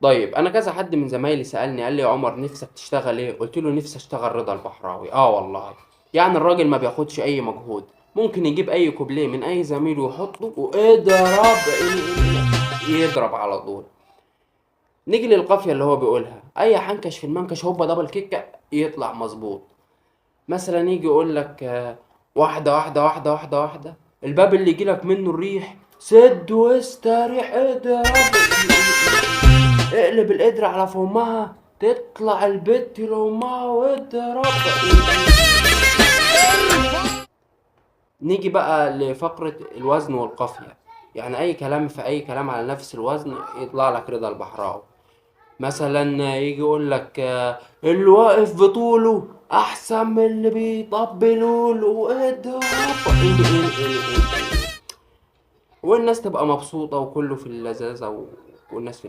طيب انا كذا حد من زمايلي سألني قال لي يا عمر نفسك تشتغل ايه؟ قلت له نفسي اشتغل رضا البحراوي. اه والله، يعني الراجل ما بياخدش اي مجهود، ممكن يجيب اي كوبليه من اي زميل ويحطه واضرب يضرب على طول. نيجي للقافية اللي هو بيقولها، اي حنكش في المنكش هوبا دبل كيكة يطلع مظبوط. مثلا يجي يقول لك واحدة واحدة واحدة واحدة واحدة، الباب اللي يجيلك منه الريح سد واستريح اضرب، اقلب القدر على فمها تطلع البت لأمها واضرب. نيجي بقى لفقرة الوزن والقافية، يعني أي كلام في أي كلام على نفس الوزن يطلع لك رضا البحراوي. مثلا يجي يقول لك اللي واقف بطوله أحسن من اللي بيطبلوا له اضرب، والناس تبقى مبسوطة وكله في اللذاذة والناس في